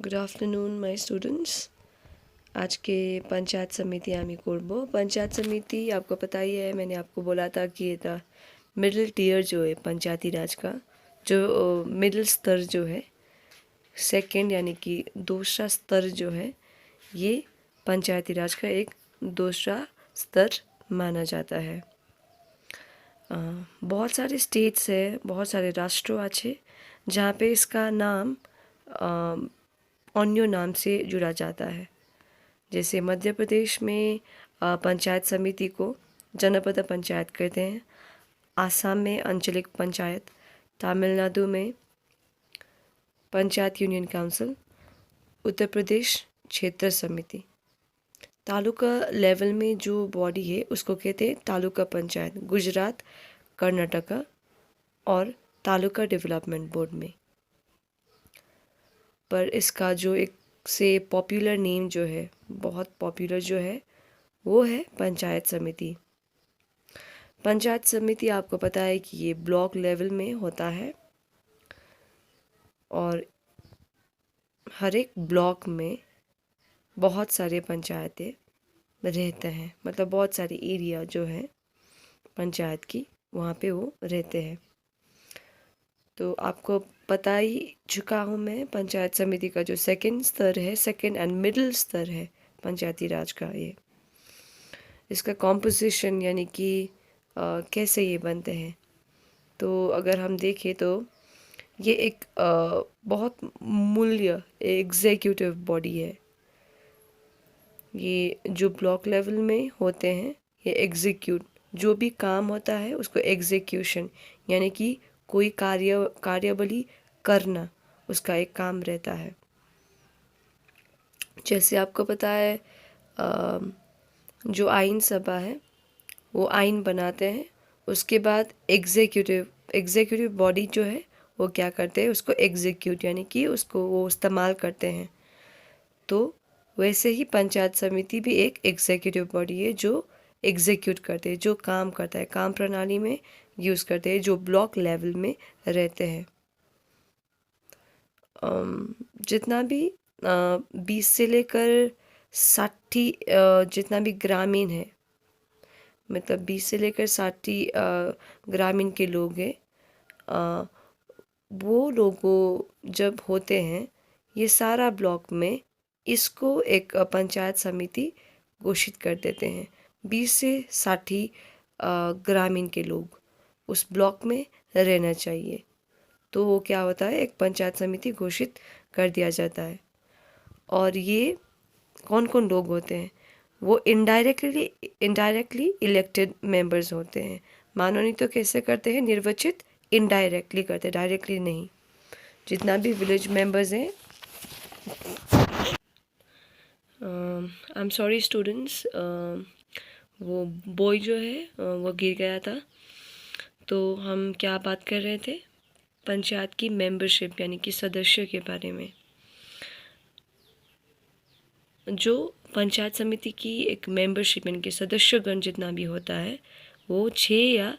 Good afternoon my students. आज के पंचायत समिति आमी करब। पंचायत समिति आपको पता ही है, मैंने आपको बोला था कि ये मिडिल टीयर जो है पंचायती राज का, जो मिडिल स्तर जो है, सेकंड यानी कि दूसरा स्तर जो है, ये पंचायती राज का एक दूसरा स्तर माना जाता है। बहुत सारे स्टेट्स है, बहुत सारे राष्ट्र है जहाँ पे इसका नाम अन्य नाम से जुड़ा जाता है। जैसे मध्य प्रदेश में पंचायत समिति को जनपद पंचायत कहते हैं, आसाम में आंचलिक पंचायत, तमिलनाडु में पंचायत यूनियन काउंसिल, उत्तर प्रदेश क्षेत्र समिति। तालुका लेवल में जो बॉडी है उसको कहते हैं तालुका पंचायत, गुजरात, कर्नाटका और तालुका डेवलपमेंट बोर्ड में। पर इसका जो एक से पॉपुलर नेम जो है, बहुत पॉपुलर जो है, वो है पंचायत समिति। पंचायत समिति आपको पता है कि ये ब्लॉक लेवल में होता है और हर एक ब्लॉक में बहुत सारे पंचायतें रहते हैं, मतलब बहुत सारी एरिया जो है पंचायत की, वहाँ पे वो रहते हैं। तो आपको पता ही चुका हूँ मैं, पंचायत समिति का जो सेकंड स्तर है, सेकंड एंड मिडिल स्तर है पंचायती राज का, ये इसका कॉम्पोजिशन यानी कि कैसे ये बनते हैं। तो अगर हम देखें तो ये एक बहुत मूल्य एग्जीक्यूटिव बॉडी है। ये जो ब्लॉक लेवल में होते हैं, ये एग्जीक्यूट, जो भी काम होता है उसको एग्जीक्यूशन यानी कि कोई कार्यबली करना, उसका एक काम रहता है। जैसे आपको पता है जो आइन सभा है वो आइन बनाते हैं, उसके बाद एग्जीक्यूटिव बॉडी जो है वो क्या करते हैं, उसको एग्जीक्यूट यानी कि उसको वो इस्तेमाल करते हैं। तो वैसे ही पंचायत समिति भी एक एग्जीक्यूटिव बॉडी है जो एग्जीक्यूट करते हैं, जो काम करता है, काम प्रणाली में यूज़ करते हैं, जो ब्लॉक लेवल में रहते हैं। जितना भी 20 से लेकर 60 जितना भी ग्रामीण है, मतलब 20 से लेकर 60 ग्रामीण के लोग हैं, वो लोगों जब होते हैं, ये सारा ब्लॉक में इसको एक पंचायत समिति घोषित कर देते हैं। 20 से 60 ग्रामीण के लोग उस ब्लॉक में रहना चाहिए, तो वो क्या होता है, एक पंचायत समिति घोषित कर दिया जाता है। और ये कौन कौन लोग होते हैं, वो इनडायरेक्टली इलेक्टेड मेंबर्स होते हैं। मानो नहीं तो कैसे करते हैं, निर्वाचित इनडायरेक्टली करते हैं, डायरेक्टली नहीं। जितना भी विलेज मेंबर्स हैं, आई एम सॉरी स्टूडेंट्स, वो बॉय जो है वो गिर गया था। तो हम क्या बात कर रहे थे, पंचायत की मेंबरशिप यानी कि सदस्य के बारे में। जो पंचायत समिति की एक मेंबरशिप यानी कि सदस्यगण जितना भी होता है, वो 6 या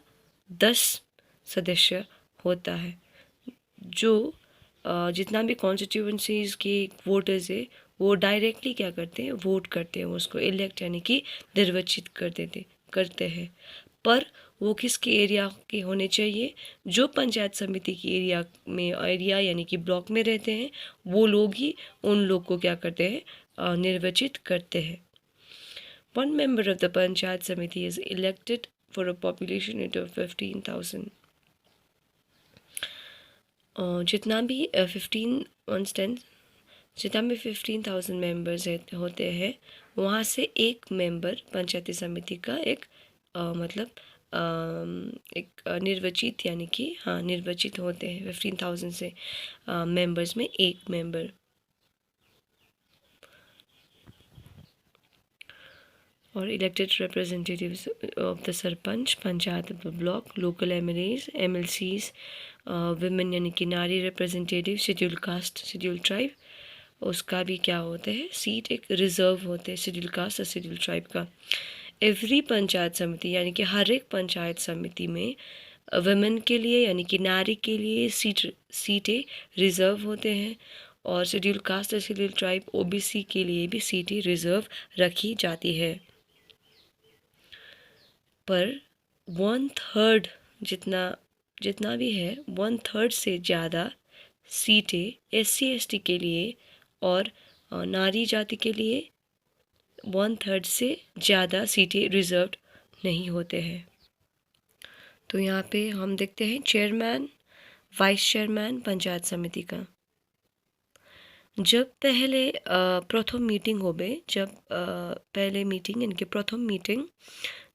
10 सदस्य होता है। जो जितना भी कॉन्स्टिट्यूएंसीज़ के वोटर्स है, वो डायरेक्टली क्या करते हैं, वोट करते हैं, उसको इलेक्ट यानी कि निर्वाचित करते हैं। पर वो किसके एरिया के होने चाहिए, जो पंचायत समिति की एरिया यानी कि ब्लॉक में रहते हैं, वो लोग ही उन लोग को क्या करते हैं, निर्वाचित करते हैं। 1 member of the पंचायत समिति is elected for a population of 15,000। जितना भी 15,000 मेंबर्स होते हैं, वहाँ से एक मेंबर पंचायती समिति का एक मतलब एक निर्वाचित यानी कि निर्वाचित होते हैं। 15,000 से मेंबर्स में एक मेंबर। और elected representatives of the sarpanch, panchayat of the block, local MLCs, women यानी कि नारी representative, schedule caste, schedule tribe, उसका भी क्या होता है, सीट एक रिजर्व होते हैं शेड्यूल कास्ट और शेड्यूल ट्राइब का। एवरी पंचायत समिति यानी कि हर एक पंचायत समिति में वुमेन के लिए यानी कि नारी के लिए सीटें रिजर्व होते हैं, और शेड्यूल कास्ट और शेड्यूल ट्राइब ओबीसी के लिए भी सीटें रिजर्व रखी जाती है। पर 1/3 जितना भी है 1/3 से ज़्यादा सीटें SC ST के लिए और नारी जाति के लिए 1/3 से ज़्यादा सीटें रिजर्व्ड नहीं होते हैं। तो यहाँ पे हम देखते हैं चेयरमैन वाइस चेयरमैन पंचायत समिति का। जब पहले प्रथम मीटिंग होबे जब पहले मीटिंग इनके प्रथम मीटिंग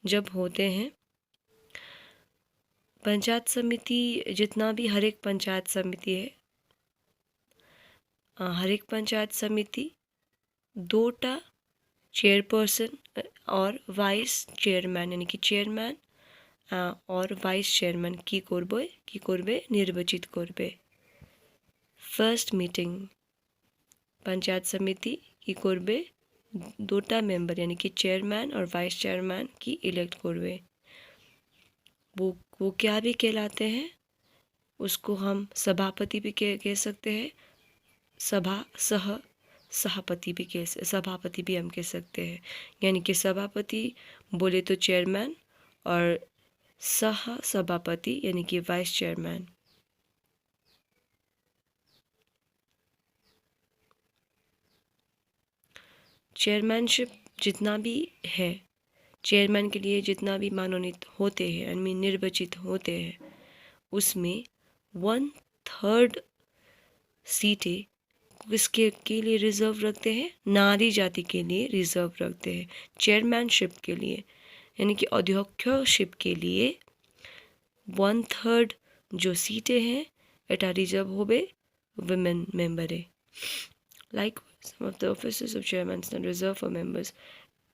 जब होते हैं पंचायत समिति जितना भी हर एक पंचायत समिति है हर एक पंचायत समिति 2टा चेयरपर्सन और वाइस चेयरमैन यानी कि चेयरमैन और वाइस चेयरमैन की करबे निर्वाचित करबे। फर्स्ट मीटिंग पंचायत समिति की करबे 2टा मेंबर यानी कि चेयरमैन और वाइस चेयरमैन की इलेक्ट करबे। वो क्या भी कहलाते हैं, उसको हम सभापति भी कह सकते हैं, सभापति भी हम कह सकते हैं। यानी कि सभापति बोले तो चेयरमैन और सभापति यानी कि वाइस चेयरमैन। चेयरमैनशिप जितना भी है, चेयरमैन के लिए जितना भी मनोनीत होते हैं यानी निर्वाचित होते हैं, उसमें 1/3 सीटें किसके के लिए रिजर्व रखते हैं, नारी जाति के लिए रिजर्व रखते हैं। चेयरमैनशिप के लिए यानी कि अध्यक्षशिप के लिए 1/3 जो सीटें हैं एटा रिजर्व होबे वुमेन मेंबरे। Like some of the offices of chairmen are reserved for members।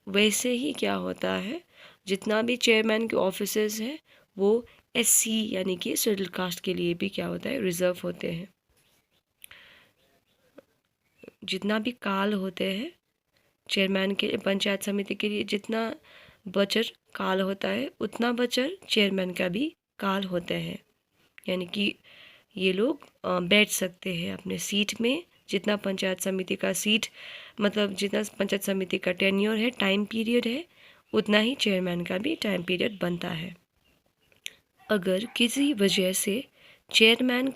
वैसे ही क्या होता है, जितना भी चेयरमैन के ऑफिसेज हैं वो SC यानी कि शेड्यूल कास्ट के लिए भी क्या होता है, रिजर्व होते हैं। जितना भी काल होते हैं चेयरमैन के पंचायत समिति के लिए, जितना बचर काल होता है उतना बचर चेयरमैन का भी काल होते हैं। यानी कि ये लोग बैठ सकते हैं अपने सीट में। जितना पंचायत समिति का सीट मतलब जितना पंचायत समिति का टेन्योर है, टाइम पीरियड है, उतना ही चेयरमैन का भी टाइम पीरियड बनता है। अगर किसी वजह से चेयरमैन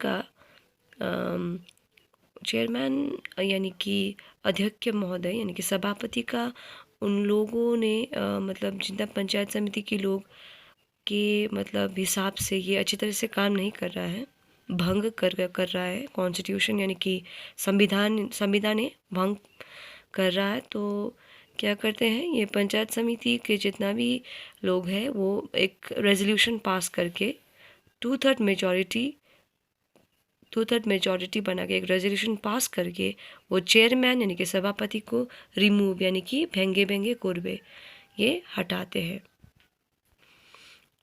यानी कि अध्यक्ष महोदय यानी कि सभापति का उन लोगों ने मतलब जितना पंचायत समिति के लोग के मतलब हिसाब से ये अच्छी तरह से काम नहीं कर रहा है, भंग कर रहा है, कॉन्स्टिट्यूशन यानी कि संविधान भंग कर रहा है, तो क्या करते हैं ये पंचायत समिति के जितना भी लोग हैं वो एक रेजोल्यूशन पास करके 2/3 मेजॉरिटी बना के एक रेजोल्यूशन पास करके वो चेयरमैन यानी कि सभापति को रिमूव यानी कि भेंगे कोरबे ये हटाते हैं।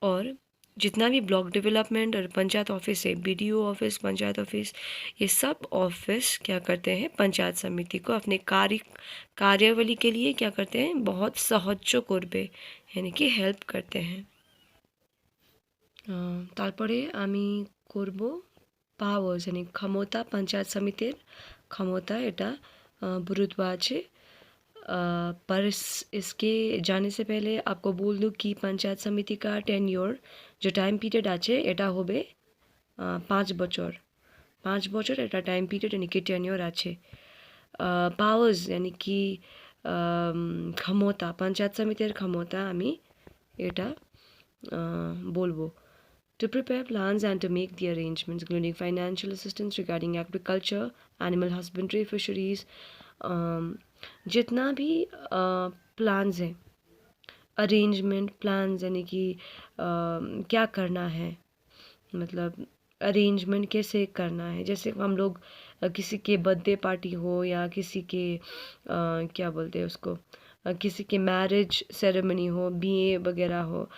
और जितना भी ब्लॉक डेवलपमेंट और पंचायत ऑफिस है, BDO ऑफिस, पंचायत ऑफिस, ये सब ऑफिस क्या करते हैं पंचायत समिति को अपने कार्यावली के लिए क्या करते हैं, बहुत साहाय्य करबे यानी कि हेल्प करते हैं। तारपरे आमी करब पावर्स यानी क्षमता, पंचायत समितिर क्षमता एटा बुरुत्वा আছে। पर इसके जाने से पहले आपको बोल दूँ कि पंचायत समिति का टेन्योर जो टाइम पीरियड আছে এটা হবে 5 বছর। 5 বছর এটা টাইম পিরিয়ড यानी कि टेन्योर আছে। पावर्स यानी कि क्षमता, पंचायत समितिर क्षमता আমি এটা বলবো। To prepare plans and to make the arrangements including financial assistance regarding agriculture, animal husbandry, fisheries, जितना भी प्लान्स हैं, अरेंजमेंट प्लान्स यानी कि क्या करना है, मतलब अरेंजमेंट कैसे करना है। जैसे हम लोग किसी के बर्थडे पार्टी हो या किसी के क्या बोलते हैं उसको, किसी के मैरिज सेरेमनी हो, BA वगैरह हो,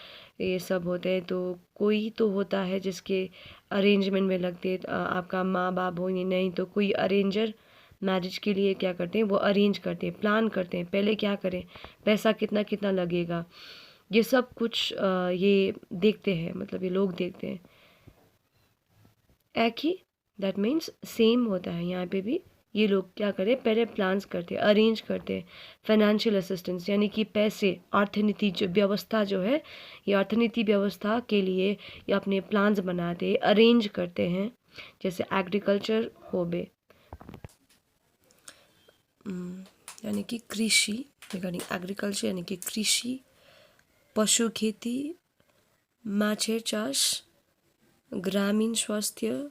ये सब होते हैं, तो कोई तो होता है जिसके अरेंजमेंट में लगते हैं। आपका माँ बाप हो या नहीं तो कोई अरेंजर मैरिज के लिए क्या करते हैं, वो अरेंज करते हैं, प्लान करते हैं, पहले क्या करें, पैसा कितना कितना लगेगा, ये सब कुछ ये देखते हैं, मतलब ये लोग देखते हैं। एक ही दैट मीन्स सेम होता है यहाँ पे भी ये लोग क्या करें, पहले प्लान्स करते, अरेंज करते, फाइनेंशियल असिस्टेंस यानी कि पैसे, अर्थनीति जो व्यवस्था जो है, ये अर्थनीति व्यवस्था के लिए ये अपने प्लान्स बनाते, अरेंज करते हैं। जैसे एग्रीकल्चर हो बे, यानी कि कृषि, रिगार्डिंग एग्रीकल्चर यानी कि कृषि, पशु खेती, माछेर चाष, ग्रामीण स्वास्थ्य,